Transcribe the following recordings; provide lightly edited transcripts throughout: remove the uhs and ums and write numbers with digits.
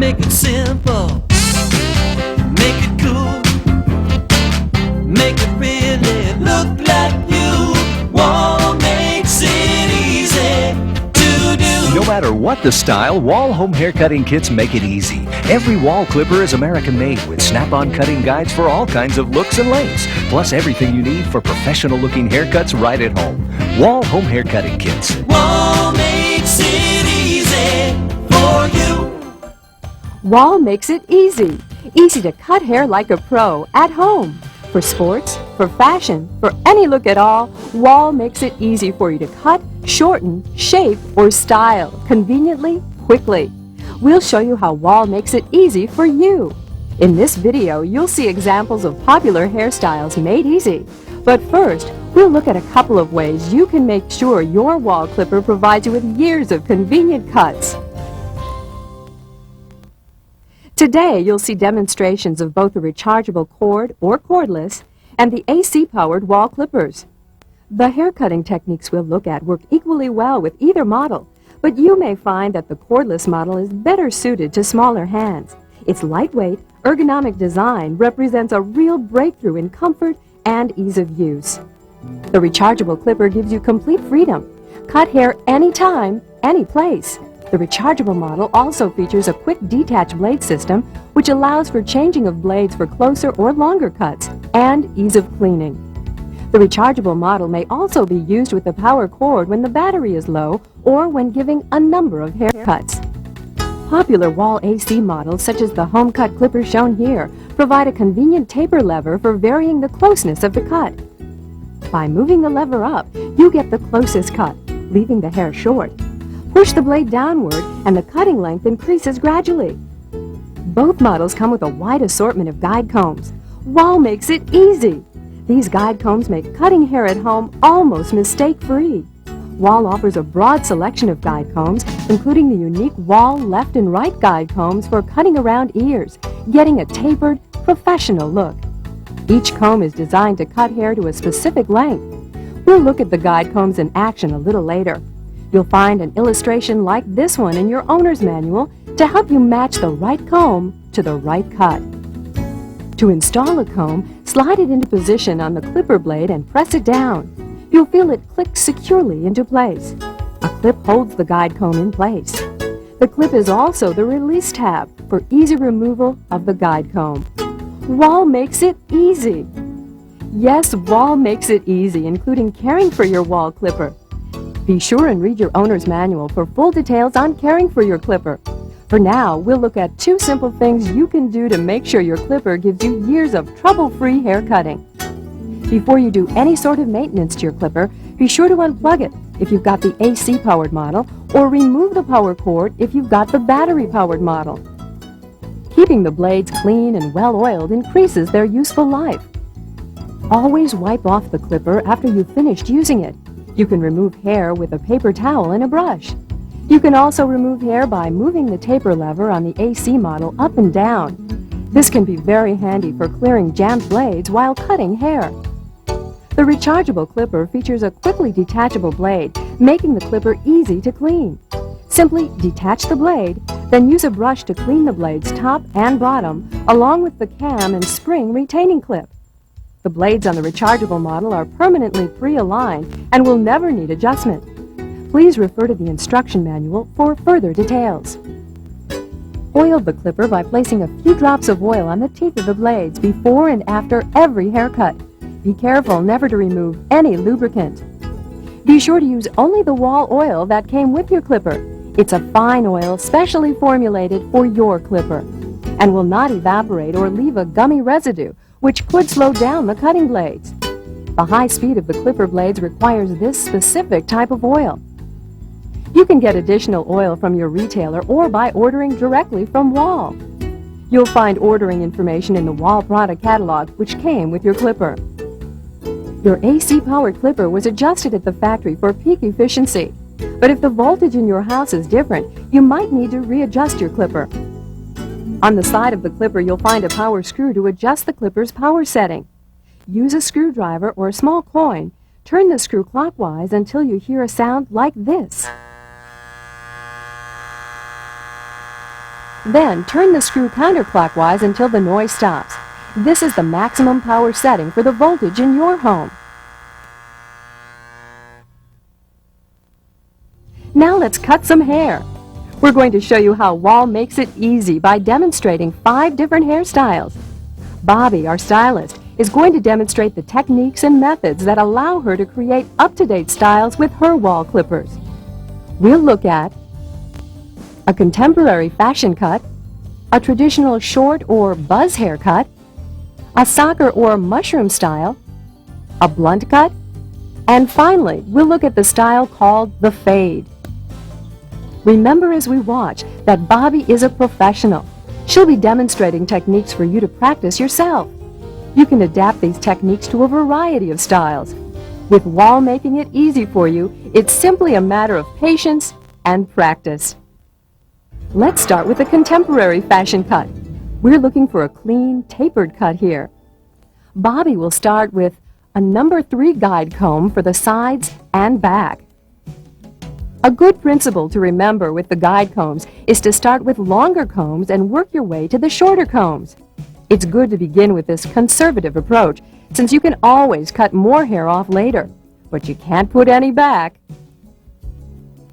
Make it simple, make it cool, make it really look like you. Wahl makes it easy to do. No matter what the style, Wahl home hair cutting kits make it easy. Every Wahl clipper is American-made with snap-on cutting guides for all kinds of looks and lengths, plus everything you need for professional-looking haircuts right at home. Wahl home hair cutting kits. Wahl makes it easy for you. Wahl makes it easy. Easy to cut hair like a pro at home. For sports, for fashion, for any look at all, Wahl makes it easy for you to cut, shorten, shape, or style conveniently, quickly. We'll show you how Wahl makes it easy for you. In this video, you'll see examples of popular hairstyles made easy. But first, we'll look at a couple of ways you can make sure your Wahl clipper provides you with years of convenient cuts. Today, you'll see demonstrations of both the rechargeable cord or cordless and the AC-powered Wahl clippers. The hair cutting techniques we'll look at work equally well with either model, but you may find that the cordless model is better suited to smaller hands. Its lightweight, ergonomic design represents a real breakthrough in comfort and ease of use. The rechargeable clipper gives you complete freedom. Cut hair anytime, any place. The rechargeable model also features a quick detach blade system, which allows for changing of blades for closer or longer cuts and ease of cleaning. The rechargeable model may also be used with the power cord when the battery is low or when giving a number of haircuts. Popular Wahl AC models, such as the home cut clipper shown here, provide a convenient taper lever for varying the closeness of the cut. By moving the lever up, you get the closest cut, leaving the hair short. Push the blade downward and the cutting length increases gradually. Both models come with a wide assortment of guide combs. Wahl makes it easy. These guide combs make cutting hair at home almost mistake-free. Wahl offers a broad selection of guide combs, including the unique Wahl left and right guide combs for cutting around ears, getting a tapered, professional look. Each comb is designed to cut hair to a specific length. We'll look at the guide combs in action a little later. You'll find an illustration like this one in your owner's manual to help you match the right comb to the right cut. To install a comb, slide it into position on the clipper blade and press it down. You'll feel it click securely into place. A clip holds the guide comb in place. The clip is also the release tab for easy removal of the guide comb. Wahl makes it easy. Yes, Wahl makes it easy, including caring for your Wahl clipper. Be sure and read your owner's manual for full details on caring for your clipper. For now, we'll look at 2 simple things you can do to make sure your clipper gives you years of trouble-free hair cutting. Before you do any sort of maintenance to your clipper, be sure to unplug it if you've got the AC-powered model, or remove the power cord if you've got the battery-powered model. Keeping the blades clean and well-oiled increases their useful life. Always wipe off the clipper after you've finished using it. You can remove hair with a paper towel and a brush. You can also remove hair by moving the taper lever on the AC model up and down. This can be very handy for clearing jammed blades while cutting hair. The rechargeable clipper features a quickly detachable blade, making the clipper easy to clean. Simply detach the blade, then use a brush to clean the blade's top and bottom, along with the cam and spring retaining clip. The blades on the rechargeable model are permanently pre-aligned and will never need adjustment. Please refer to the instruction manual for further details. Oil the clipper by placing a few drops of oil on the teeth of the blades before and after every haircut. Be careful never to remove any lubricant. Be sure to use only the Wahl oil that came with your clipper. It's a fine oil specially formulated for your clipper and will not evaporate or leave a gummy residue, which could slow down the cutting blades. The high speed of the clipper blades requires this specific type of oil. You can get additional oil from your retailer or by ordering directly from Wahl. You'll find ordering information in the Wahl product catalog, which came with your clipper. Your AC-powered clipper was adjusted at the factory for peak efficiency, but if the voltage in your house is different, you might need to readjust your clipper. On the side of the clipper, you'll find a power screw to adjust the clipper's power setting. Use a screwdriver or a small coin. Turn the screw clockwise until you hear a sound like this. Then turn the screw counterclockwise until the noise stops. This is the maximum power setting for the voltage in your home. Now let's cut some hair. We're going to show you how Wahl makes it easy by demonstrating 5 different hairstyles. Bobby, our stylist, is going to demonstrate the techniques and methods that allow her to create up-to-date styles with her Wahl clippers. We'll look at a contemporary fashion cut, a traditional short or buzz haircut, a soccer or mushroom style, a blunt cut, and finally, we'll look at the style called the fade. Remember as we watch that Bobby is a professional. She'll be demonstrating techniques for you to practice yourself. You can adapt these techniques to a variety of styles. With Wahl making it easy for you, it's simply a matter of patience and practice. Let's start with a contemporary fashion cut. We're looking for a clean, tapered cut here. Bobby will start with a number 3 guide comb for the sides and back. A good principle to remember with the guide combs is to start with longer combs and work your way to the shorter combs. It's good to begin with this conservative approach, since you can always cut more hair off later, but you can't put any back.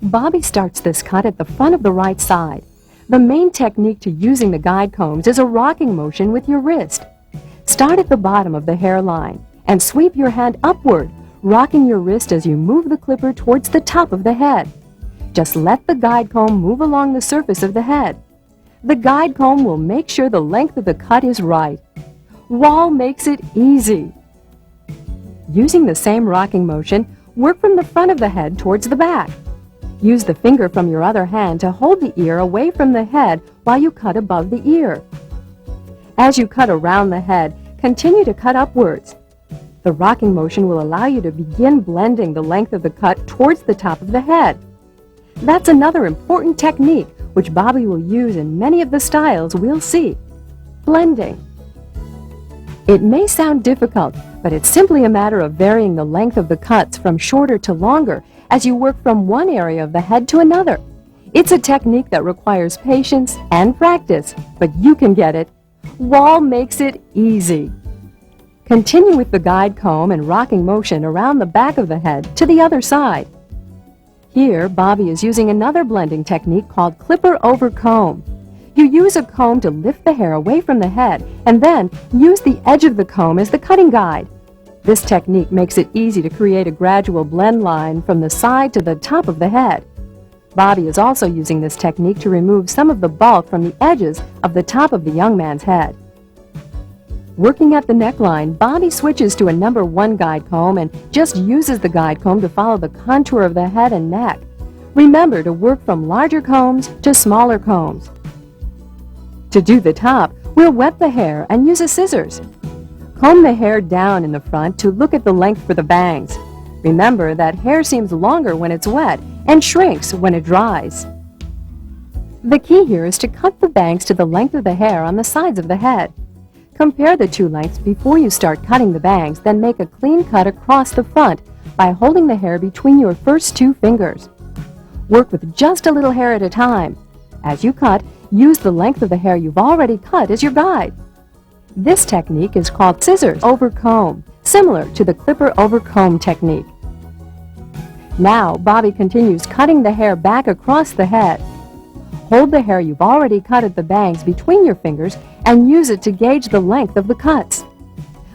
Bobby starts this cut at the front of the right side. The main technique to using the guide combs is a rocking motion with your wrist. Start at the bottom of the hairline and sweep your hand upward, rocking your wrist as you move the clipper towards the top of the head. Just let the guide comb move along the surface of the head. The guide comb will make sure the length of the cut is right. Wahl makes it easy. Using the same rocking motion, work from the front of the head towards the back. Use the finger from your other hand to hold the ear away from the head while you cut above the ear. As you cut around the head, continue to cut upwards. The rocking motion will allow you to begin blending the length of the cut towards the top of the head. That's another important technique which Bobby will use in many of the styles we'll see. Blending. It may sound difficult, but it's simply a matter of varying the length of the cuts from shorter to longer as you work from one area of the head to another. It's a technique that requires patience and practice, but you can get it. Wahl makes it easy. Continue with the guide comb and rocking motion around the back of the head to the other side. Here, Bobby is using another blending technique called clipper over comb. You use a comb to lift the hair away from the head and then use the edge of the comb as the cutting guide. This technique makes it easy to create a gradual blend line from the side to the top of the head. Bobby is also using this technique to remove some of the bulk from the edges of the top of the young man's head. Working at the neckline, Bobby switches to a number 1 guide comb and just uses the guide comb to follow the contour of the head and neck. Remember to work from larger combs to smaller combs. To do the top, we'll wet the hair and use a scissors. Comb the hair down in the front to look at the length for the bangs. Remember that hair seems longer when it's wet and shrinks when it dries. The key here is to cut the bangs to the length of the hair on the sides of the head. Compare the 2 lengths before you start cutting the bangs, then make a clean cut across the front by holding the hair between your first 2 fingers. Work with just a little hair at a time. As you cut, use the length of the hair you've already cut as your guide. This technique is called scissors over comb, similar to the clipper over comb technique. Now, Bobby continues cutting the hair back across the head. Hold the hair you've already cut at the bangs between your fingers and use it to gauge the length of the cuts.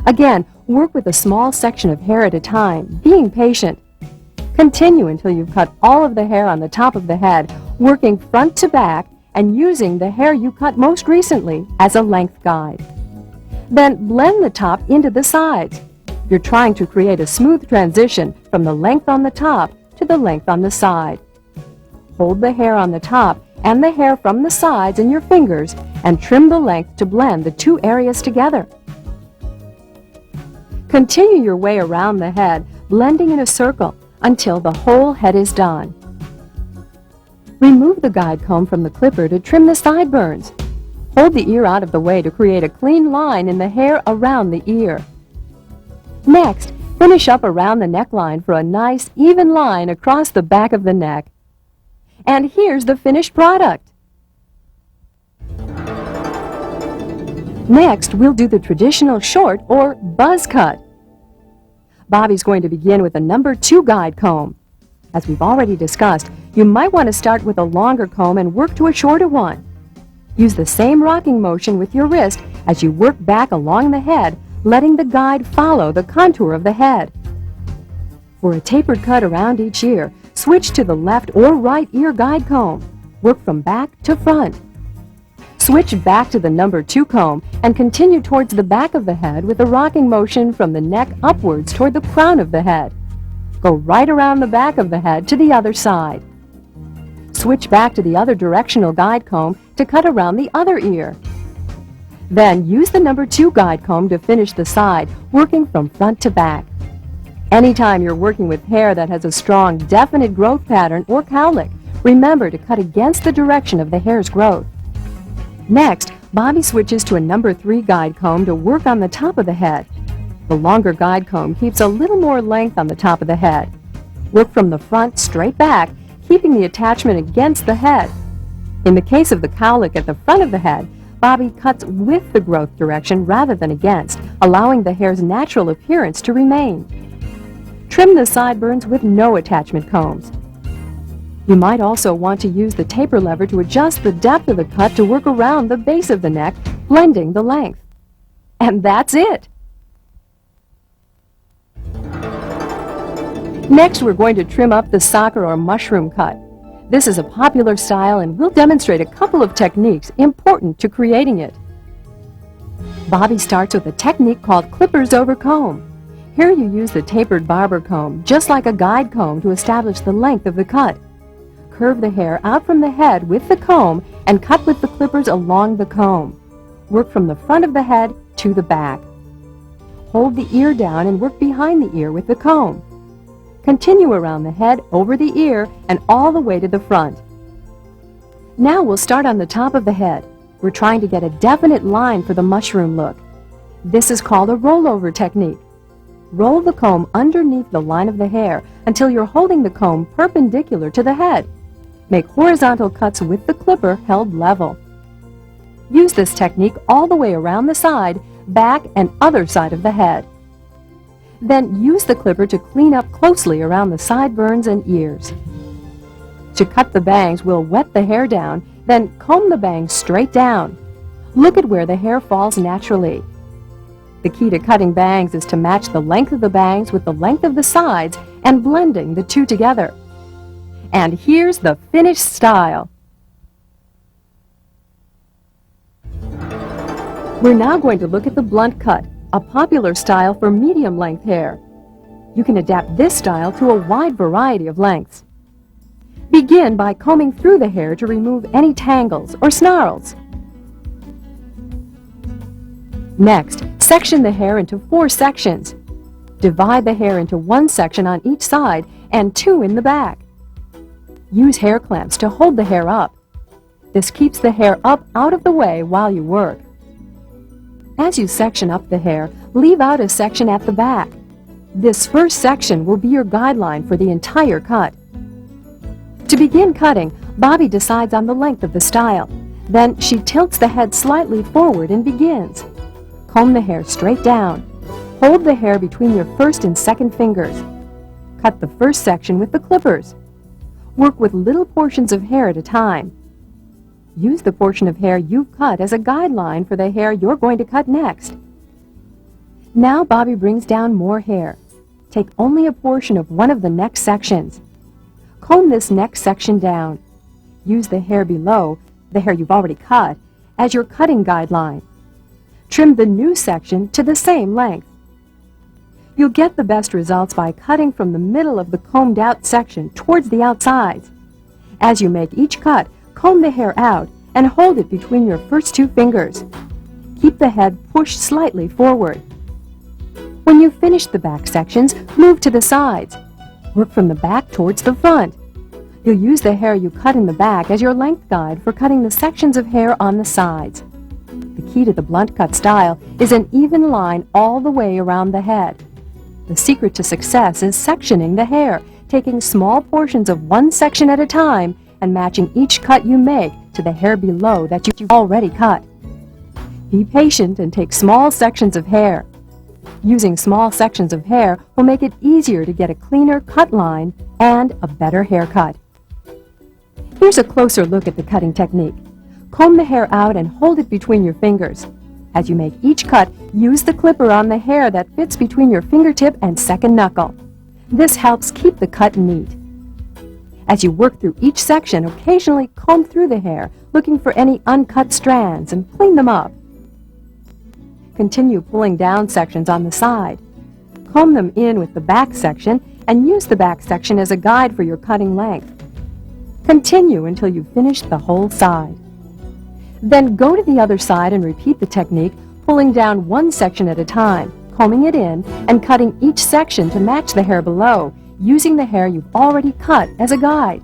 Again, work with a small section of hair at a time, being patient. Continue until you've cut all of the hair on the top of the head, working front to back and using the hair you cut most recently as a length guide. Then blend the top into the sides. You're trying to create a smooth transition from the length on the top to the length on the side. Hold the hair on the top and the hair from the sides in your fingers and trim the length to blend the 2 areas together. Continue your way around the head, blending in a circle until the whole head is done. Remove the guide comb from the clipper to trim the sideburns. Hold the ear out of the way to create a clean line in the hair around the ear. Next, finish up around the neckline for a nice, even line across the back of the neck. And here's the finished product. Next, we'll do the traditional short or buzz cut. Bobby's going to begin with a number 2 guide comb. As we've already discussed, you might want to start with a longer comb and work to a shorter one. Use the same rocking motion with your wrist as you work back along the head, letting the guide follow the contour of the head. For a tapered cut around each ear, switch to the left or right ear guide comb. Work from back to front. Switch back to the number 2 comb and continue towards the back of the head with a rocking motion from the neck upwards toward the crown of the head. Go right around the back of the head to the other side. Switch back to the other directional guide comb to cut around the other ear. Then use the number 2 guide comb to finish the side, working from front to back. Anytime you're working with hair that has a strong, definite growth pattern or cowlick, remember to cut against the direction of the hair's growth. Next, Bobby switches to a number 3 guide comb to work on the top of the head. The longer guide comb keeps a little more length on the top of the head. Work from the front straight back, keeping the attachment against the head. In the case of the cowlick at the front of the head, Bobby cuts with the growth direction rather than against, allowing the hair's natural appearance to remain. Trim the sideburns with no attachment combs. You might also want to use the taper lever to adjust the depth of the cut to work around the base of the neck, blending the length. And that's it! Next, we're going to trim up the soccer or mushroom cut. This is a popular style and we'll demonstrate a couple of techniques important to creating it. Bobby starts with a technique called clippers over comb. Here you use the tapered barber comb, just like a guide comb, to establish the length of the cut. Curve the hair out from the head with the comb and cut with the clippers along the comb. Work from the front of the head to the back. Hold the ear down and work behind the ear with the comb. Continue around the head, over the ear, and all the way to the front. Now we'll start on the top of the head. We're trying to get a definite line for the mushroom look. This is called a rollover technique. Roll the comb underneath the line of the hair until you're holding the comb perpendicular to the head. Make horizontal cuts with the clipper held level. Use this technique all the way around the side, back, and other side of the head. Then use the clipper to clean up closely around the sideburns and ears. To cut the bangs, we'll wet the hair down, then comb the bangs straight down. Look at where the hair falls naturally. The key to cutting bangs is to match the length of the bangs with the length of the sides and blending the two together. And here's the finished style. We're now going to look at the blunt cut, a popular style for medium-length hair. You can adapt this style to a wide variety of lengths. Begin by combing through the hair to remove any tangles or snarls. Next, section the hair into 4 sections. Divide the hair into 1 section on each side and 2 in the back. Use hair clamps to hold the hair up. This keeps the hair up out of the way while you work. As you section up the hair, leave out a section at the back. This first section will be your guideline for the entire cut. To begin cutting, Bobby decides on the length of the style. Then she tilts the head slightly forward and begins. Comb the hair straight down. Hold the hair between your first and second fingers. Cut the first section with the clippers. Work with little portions of hair at a time. Use the portion of hair you've cut as a guideline for the hair you're going to cut next. Now Bobby brings down more hair. Take only a portion of one of the next sections. Comb this next section down. Use the hair below, the hair you've already cut, as your cutting guideline. Trim the new section to the same length. You'll get the best results by cutting from the middle of the combed out section towards the outsides. As you make each cut, comb the hair out and hold it between your first 2 fingers. Keep the head pushed slightly forward. When you've finished the back sections, move to the sides. Work from the back towards the front. You'll use the hair you cut in the back as your length guide for cutting the sections of hair on the sides. The key to the blunt cut style is an even line all the way around the head. The secret to success is sectioning the hair, taking small portions of one section at a time and matching each cut you make to the hair below that you've already cut. Be patient and take small sections of hair. Using small sections of hair will make it easier to get a cleaner cut line and a better haircut. Here's a closer look at the cutting technique. Comb the hair out and hold it between your fingers. As you make each cut, use the clipper on the hair that fits between your fingertip and second knuckle. This helps keep the cut neat. As you work through each section, occasionally comb through the hair, looking for any uncut strands, and clean them up. Continue pulling down sections on the side. Comb them in with the back section and use the back section as a guide for your cutting length. Continue until you finish the whole side. Then go to the other side and repeat the technique, pulling down one section at a time, combing it in, and cutting each section to match the hair below, using the hair you've already cut as a guide.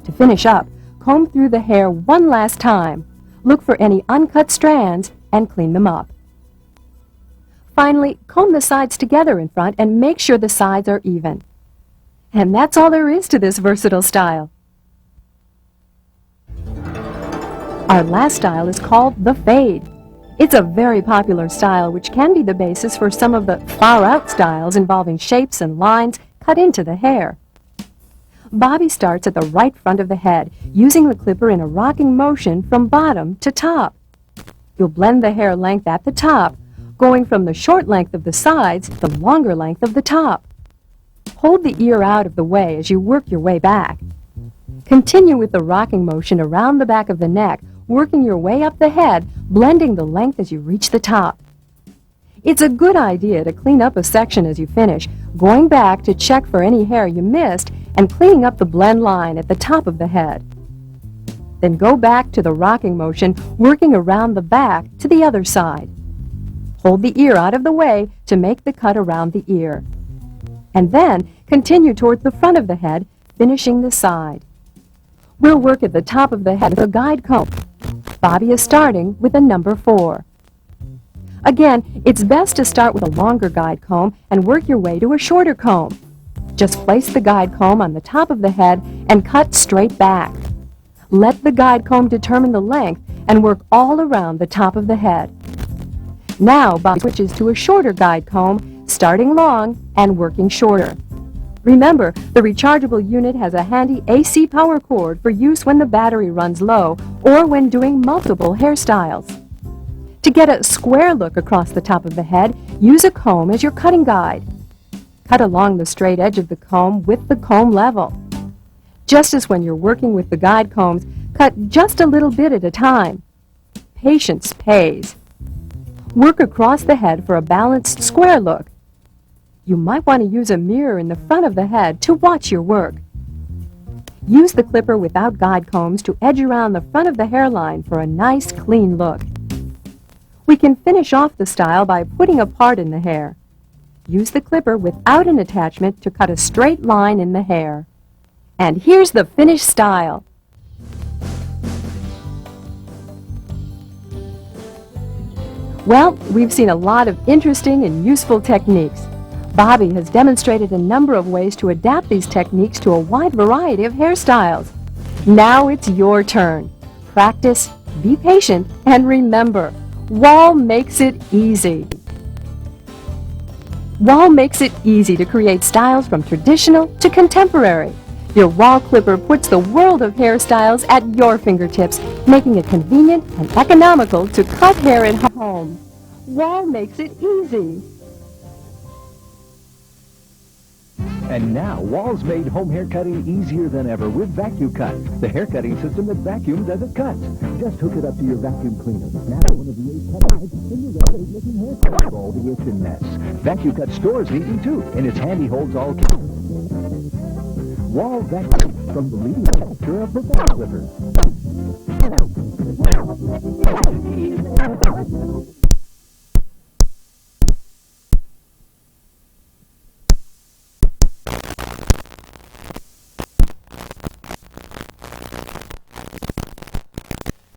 To finish up, comb through the hair one last time, look for any uncut strands, and clean them up. Finally, comb the sides together in front and make sure the sides are even. And that's all there is to this versatile style. Our last style is called the fade. It's a very popular style which can be the basis for some of the far-out styles involving shapes and lines cut into the hair. Bobby starts at the right front of the head, using the clipper in a rocking motion from bottom to top. You'll blend the hair length at the top, going from the short length of the sides to the longer length of the top. Hold the ear out of the way as you work your way back. Continue with the rocking motion around the back of the neck, working your way up the head, blending the length as you reach the top. It's a good idea to clean up a section as you finish, going back to check for any hair you missed and cleaning up the blend line at the top of the head. Then go back to the rocking motion, working around the back to the other side. Hold the ear out of the way to make the cut around the ear. And then continue toward the front of the head, finishing the side. We'll work at the top of the head with a guide comb. Bobby is starting with a number 4. Again, it's best to start with a longer guide comb and work your way to a shorter comb. Just place the guide comb on the top of the head and cut straight back. Let the guide comb determine the length and work all around the top of the head. Now Bobby switches to a shorter guide comb, starting long and working shorter. Remember, the rechargeable unit has a handy AC power cord for use when the battery runs low or when doing multiple hairstyles. To get a square look across the top of the head, use a comb as your cutting guide. Cut along the straight edge of the comb with the comb level. Just as when you're working with the guide combs, cut just a little bit at a time. Patience pays. Work across the head for a balanced square look. You might want to use a mirror in the front of the head to watch your work. Use the clipper without guide combs to edge around the front of the hairline for a nice clean look. We can finish off the style by putting a part in the hair. Use the clipper without an attachment to cut a straight line in the hair. And here's the finished style. Well, we've seen a lot of interesting and useful techniques. Bobby has demonstrated a number of ways to adapt these techniques to a wide variety of hairstyles. Now it's your turn. Practice, be patient, and remember, Wahl makes it easy. Wahl makes it easy to create styles from traditional to contemporary. Your Wahl clipper puts the world of hairstyles at your fingertips, making it convenient and economical to cut hair at home. Wahl makes it easy. And now, Wahl's made home hair cutting easier than ever with Vacuum Cut, the hair cutting system that vacuums as it cuts. Just hook it up to your vacuum cleaner, snap one of the 8 cut knives, and you're ready to looking haircut all the itch and mess. Vacuum Cut stores neatly too, and its handy holds all. Wahl Vacuum from the leading manufacturer of professional clippers.